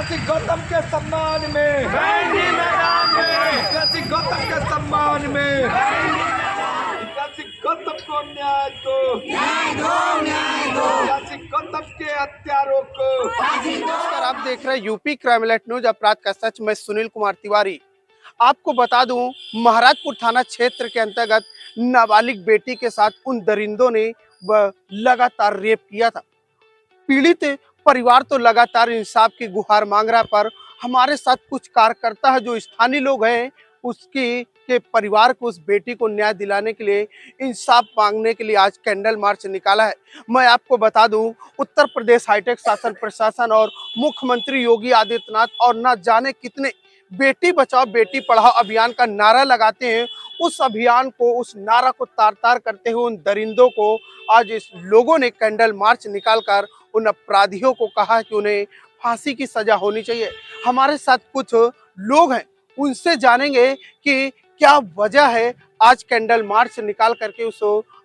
ऐतिहासिक गौतम के सम्मान में ऐतिहासिक गौतम के सम्मान में ऐतिहासिक गौतम को न्याय दो ऐतिहासिक गौतम के हत्यारों को। नमस्कार, आप देख रहे हैं यूपी क्राइम अलर्ट न्यूज, अपराध का सच। मैं सुनील कुमार तिवारी आपको बता दूं, महाराजपुर थाना क्षेत्र के अंतर्गत नाबालिग बेटी के साथ उन दरिंदों ने लगातार रेप किया था। पीड़ित परिवार तो लगातार इंसाफ की गुहार मांग रहा, पर हमारे साथ कुछ कार्यकर्ता है जो स्थानीय लोग हैं, उसकी के परिवार को, उस बेटी को न्याय दिलाने के लिए, इंसाफ मांगने के लिए आज कैंडल मार्च निकाला है। मैं आपको बता दूं, उत्तर प्रदेश हाईटेक शासन प्रशासन और मुख्यमंत्री योगी आदित्यनाथ और न जाने कितने बेटी बचाओ बेटी पढ़ाओ अभियान का नारा लगाते हैं। उस अभियान को, उस नारा को तार तार करते हुए उन दरिंदों को आज इस लोगों ने कैंडल मार्च निकालकर उन अपराधियों को कहा कि उन्हें फांसी की सजा होनी चाहिए। हमारे साथ कुछ लोग हैं, उनसे जानेंगे कि क्या वजह है आज कैंडल मार्च निकाल करके उस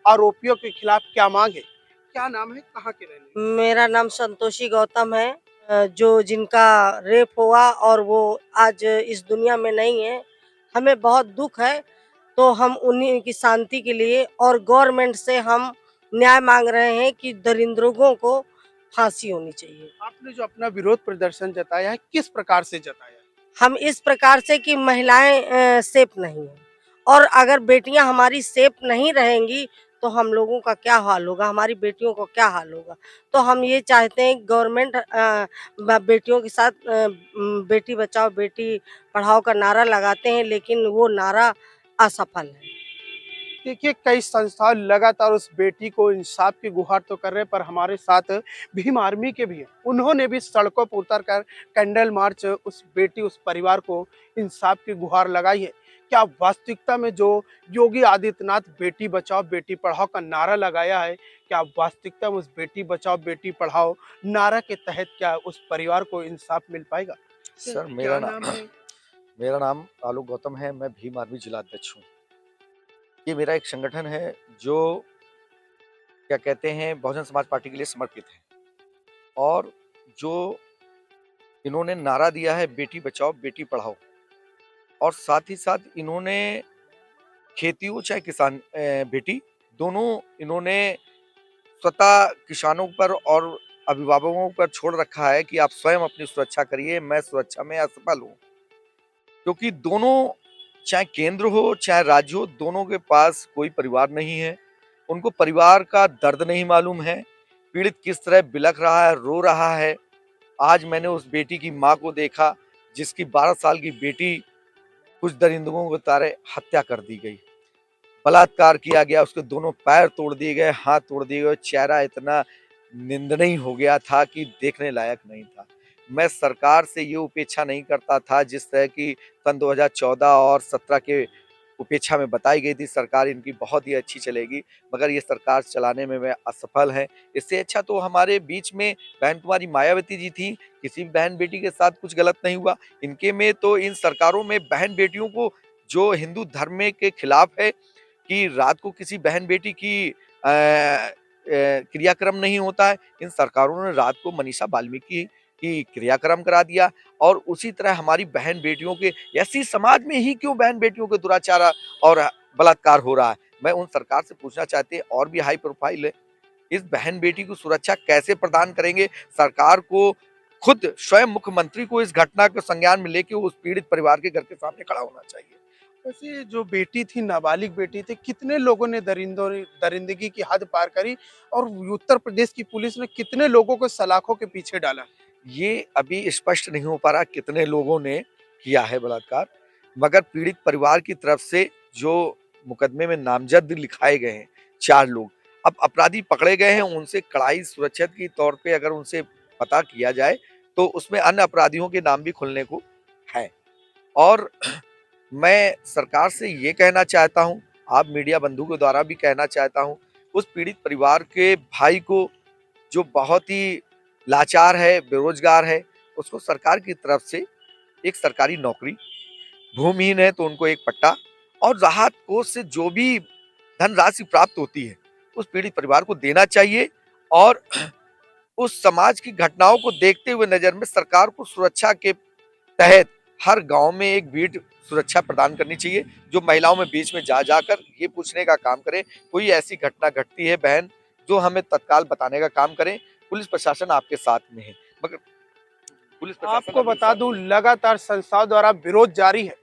आरोपियों के खिलाफ क्या मांग है। क्या नाम है, कहाँ के रहने? मेरा नाम संतोषी गौतम है। जो जिनका रेप हुआ और वो आज इस दुनिया में नहीं है, हमें बहुत दुख है। तो हम उन्हीं की शांति के लिए और गवर्नमेंट से हम न्याय मांग रहे हैं कि दरिंदरों को फांसी होनी चाहिए। आपने जो अपना विरोध प्रदर्शन जताया है, किस प्रकार से जताया है? हम इस प्रकार से कि महिलाएं सेफ नहीं है, और अगर बेटियां हमारी सेफ नहीं रहेंगी तो हम लोगों का क्या हाल होगा, हमारी बेटियों को क्या हाल होगा। तो हम ये चाहते हैं गवर्नमेंट बेटियों के साथ बेटी बचाओ बेटी पढ़ाओ का नारा लगाते हैं, लेकिन वो नारा असफल है। देखिए, कई संस्थाएं लगातार उस बेटी को इंसाफ की गुहार तो कर रहे हैं, पर हमारे साथ भीम आर्मी के भी हैं। उन्होंने भी सड़कों पर उतर कर कैंडल मार्च उस बेटी, उस परिवार को इंसाफ की गुहार लगाई है। क्या वास्तविकता में जो योगी आदित्यनाथ बेटी बचाओ बेटी पढ़ाओ का नारा लगाया है, क्या वास्तविकता में उस बेटी बचाओ बेटी पढ़ाओ नारा के तहत क्या उस परिवार को इंसाफ मिल पाएगा? सर, क्या नाम है? मेरा नाम आलोक गौतम है। मैं भीम आर्मी जिला अध्यक्ष हूँ। ये मेरा एक संगठन है जो क्या कहते हैं बहुजन समाज पार्टी के लिए समर्पित है, और जो इन्होंने नारा दिया है बेटी बचाओ बेटी पढ़ाओ, और साथ ही साथ इन्होंने खेती हो चाहे किसान बेटी, दोनों इन्होंने स्वतः किसानों पर और अभिभावकों पर छोड़ रखा है कि आप स्वयं अपनी सुरक्षा करिए, मैं सुरक्षा में असफल हूँ। क्योंकि दोनों, चाहे केंद्र हो चाहे राज्य हो, दोनों के पास कोई परिवार नहीं है। उनको परिवार का दर्द नहीं मालूम है, पीड़ित किस तरह बिलख रहा है, रो रहा है। आज मैंने उस बेटी की माँ को देखा जिसकी 12 साल की बेटी कुछ दरिंदों के तारे हत्या कर दी गई, बलात्कार किया गया, उसके दोनों पैर तोड़ दिए गए, हाथ तोड़ दिए गए, चेहरा इतना निंदनीय हो गया था कि देखने लायक नहीं था। मैं सरकार से ये उपेक्षा नहीं करता था जिस तरह की सन 2014 और 17 के उपेक्षा में बताई गई थी। सरकार इनकी बहुत ही अच्छी चलेगी, मगर ये सरकार चलाने में असफल है। इससे अच्छा तो हमारे बीच में बहन कुमारी मायावती जी थी, किसी भी बहन बेटी के साथ कुछ गलत नहीं हुआ। इनके में तो, इन सरकारों में बहन बेटियों को, जो हिंदू धर्म के खिलाफ है कि रात को किसी बहन बेटी की क्रियाक्रम नहीं होता है, इन सरकारों ने रात को मनीषा वाल्मीकि की क्रियाक्रम करा दिया। और उसी तरह हमारी बहन बेटियों के, ऐसी समाज में ही क्यों बहन बेटियों के दुराचार और बलात्कार हो रहा है। मैं उन सरकार से पूछना चाहते हैं, और भी हाई प्रोफाइल है, इस बहन बेटी को सुरक्षा कैसे प्रदान करेंगे। सरकार को खुद स्वयं मुख्यमंत्री को इस घटना को संज्ञान में लेके उस पीड़ित परिवार के घर के सामने खड़ा होना चाहिए। वैसे जो बेटी थी, नाबालिग बेटी थी, कितने लोगों ने दरिंदगी की हद पार करी, और उत्तर प्रदेश की पुलिस ने कितने लोगों को सलाखों के पीछे डाला? ये अभी स्पष्ट नहीं हो पा रहा कितने लोगों ने किया है बलात्कार, मगर पीड़ित परिवार की तरफ से जो मुकदमे में नामजद लिखाए गए हैं 4 लोग, अब अपराधी पकड़े गए हैं, उनसे कड़ाई सुरक्षा के तौर पे अगर उनसे पता किया जाए तो उसमें अन्य अपराधियों के नाम भी खुलने को है। और मैं सरकार से ये कहना चाहता हूँ, आप मीडिया बंधु के द्वारा भी कहना चाहता हूँ, उस पीड़ित परिवार के भाई को, जो बहुत ही लाचार है, बेरोजगार है, उसको सरकार की तरफ से एक सरकारी नौकरी, भूमिहीन है तो उनको एक पट्टा, और राहत कोष से जो भी धनराशि प्राप्त होती है उस पीड़ित परिवार को देना चाहिए। और उस समाज की घटनाओं को देखते हुए नजर में सरकार को सुरक्षा के तहत हर गांव में एक बीट सुरक्षा प्रदान करनी चाहिए, जो महिलाओं में बीच में जा जाकर ये पूछने का काम करे, कोई ऐसी घटना घटती है बहन, जो हमें तत्काल बताने का काम करें। पुलिस प्रशासन आपके साथ में है, मगर पुलिस प्रशासन आपको बता दूं, लगातार संस्थाओं द्वारा विरोध जारी है।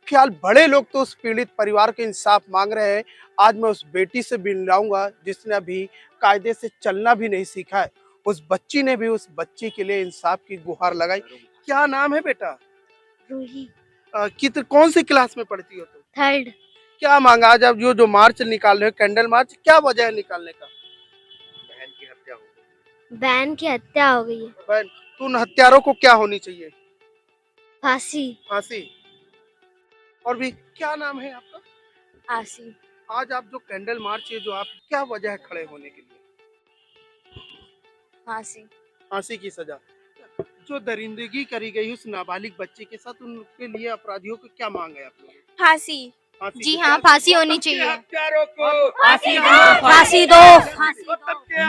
फिलहाल बड़े लोग तो उस पीड़ित परिवार के इंसाफ मांग रहे हैं। आज मैं उस बेटी से मिलाऊंगा जिसने अभी कायदे से चलना भी नहीं सीखा है। उस बच्ची ने भी उस बच्ची के लिए इंसाफ की गुहार लगाई। क्या नाम है बेटा? रूही। कौन सी क्लास में पढ़ती हो तुम? 3rd। क्या मांगा आज आप जो मार्च निकाल रहे हो, कैंडल मार्च, क्या वजह है निकालने का? बहन की हत्या हो गई। बहन की हत्या हो गई है। बहन, तो उन हत्यारों को क्या होनी चाहिए? फांसी। फांसी। और भी क्या नाम है आपका? आसी। आज आप जो कैंडल मार्च है, जो आप, क्या वजह है खड़े होने के लिए? फांसी। फांसी की सजा। जो दरिंदगी करी गई उस नाबालिग बच्चे के साथ, उनके लिए अपराधियों को क्या मांग है आप लोग? फांसी। फांसी जी की हाँ, सजा। फांसी होनी चाहिए। हत्यारों को फांसी दो।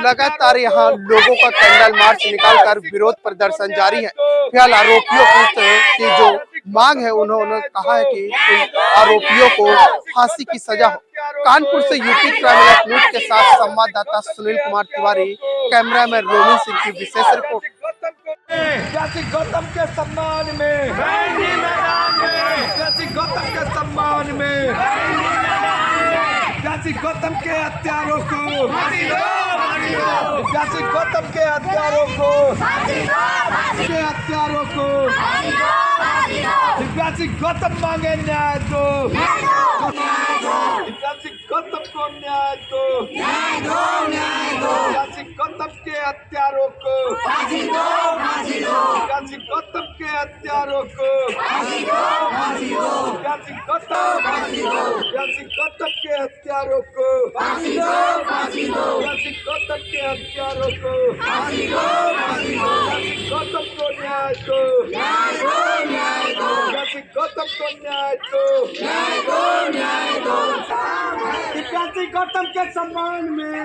लगातार यहाँ लोगों का कैंडल मार्च निकालकर विरोध प्रदर्शन जारी है। फिलहाल आरोपियों की जो मांग है, उन्होंने कहा है कि उन आरोपियों को फांसी की सजा हो। कानपुर से यूपी क्राइम न्यूज के साथ संवाददाता सुनील कुमार तिवारी, कैमरामैन रोमिन सिंह की विशेष रिपोर्ट। गौतम के सम्मान में गौतम के सम्मान में गौतम के हत्यारों को गौतम के हत्यारों को गौतम मांगे न्याय दो। गौतम को न्याय दो। गौतम के हत्यारों को गौतम के हत्यारों को गौतम के हत्यारों को गौतम के हत्यारों को गौतम को न्याय दो। गौतम को न्याय दो। गौतम के सम्मान में